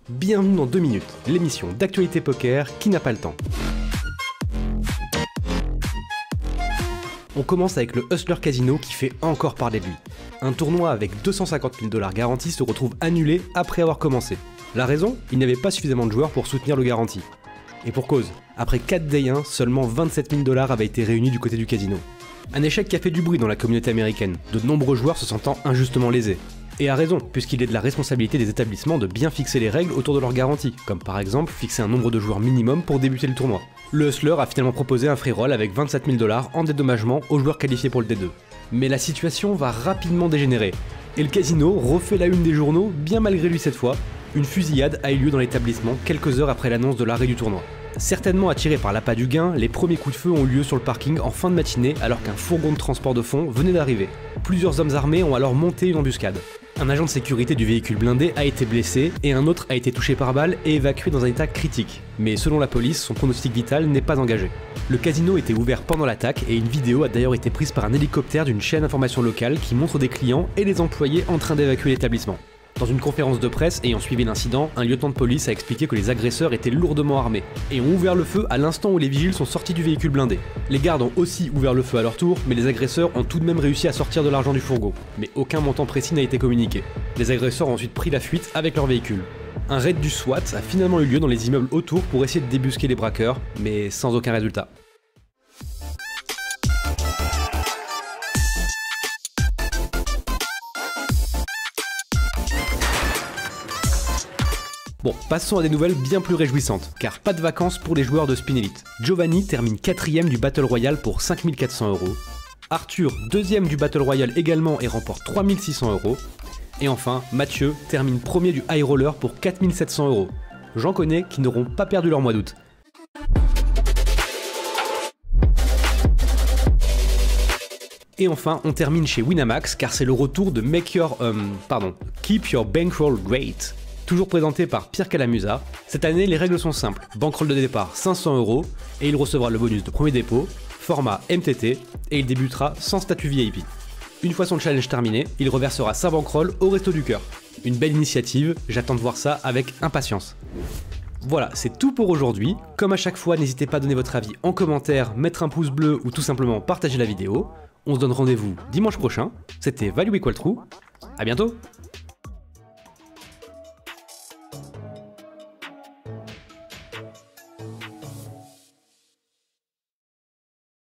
Bienvenue dans 2 minutes, l'émission d'actualité poker qui n'a pas le temps. On commence avec le Hustler Casino qui fait encore parler de lui. Un tournoi avec 250 000 $ garantis se retrouve annulé après avoir commencé. La raison ? Il n'y avait pas suffisamment de joueurs pour soutenir le garanti. Et pour cause, après 4 day 1, seulement 27 000 $ avaient été réunis du côté du casino. Un échec qui a fait du bruit dans la communauté américaine, de nombreux joueurs se sentant injustement lésés. Et à raison, puisqu'il est de la responsabilité des établissements de bien fixer les règles autour de leur garantie, comme par exemple fixer un nombre de joueurs minimum pour débuter le tournoi. Le Hustler a finalement proposé un free roll avec 27 000 $ en dédommagement aux joueurs qualifiés pour le D2. Mais la situation va rapidement dégénérer, et le casino refait la une des journaux, bien malgré lui cette fois. Une fusillade a eu lieu dans l'établissement quelques heures après l'annonce de l'arrêt du tournoi. Certainement attirés par l'appât du gain, les premiers coups de feu ont eu lieu sur le parking en fin de matinée alors qu'un fourgon de transport de fonds venait d'arriver. Plusieurs hommes armés ont alors monté une embuscade. Un agent de sécurité du véhicule blindé a été blessé et un autre a été touché par balle et évacué dans un état critique. Mais selon la police, son pronostic vital n'est pas engagé. Le casino était ouvert pendant l'attaque et une vidéo a d'ailleurs été prise par un hélicoptère d'une chaîne d'information locale qui montre des clients et les employés en train d'évacuer l'établissement. Dans une conférence de presse ayant suivi l'incident, un lieutenant de police a expliqué que les agresseurs étaient lourdement armés et ont ouvert le feu à l'instant où les vigiles sont sortis du véhicule blindé. Les gardes ont aussi ouvert le feu à leur tour, mais les agresseurs ont tout de même réussi à sortir de l'argent du fourgon. Mais aucun montant précis n'a été communiqué. Les agresseurs ont ensuite pris la fuite avec leur véhicule. Un raid du SWAT a finalement eu lieu dans les immeubles autour pour essayer de débusquer les braqueurs, mais sans aucun résultat. Bon, passons à des nouvelles bien plus réjouissantes, car pas de vacances pour les joueurs de Spin Elite. Giovanni termine 4ème du Battle Royale pour 5 400 €. Arthur, 2ème du Battle Royale également et remporte 3 600 €. Et enfin, Mathieu termine 1er du High Roller pour 4 700 €. J'en connais qui n'auront pas perdu leur mois d'août. Et enfin, on termine chez Winamax, car c'est le retour de Keep Your Bankroll Great. Toujours présenté par Pierre Calamusa. Cette année, les règles sont simples. Bankroll de départ 500 € et il recevra le bonus de premier dépôt, format MTT, et il débutera sans statut VIP. Une fois son challenge terminé, il reversera sa bankroll au Resto du Cœur. Une belle initiative, j'attends de voir ça avec impatience. Voilà, c'est tout pour aujourd'hui. Comme à chaque fois, n'hésitez pas à donner votre avis en commentaire, mettre un pouce bleu ou tout simplement partager la vidéo. On se donne rendez-vous dimanche prochain. C'était Value Equal True. À bientôt!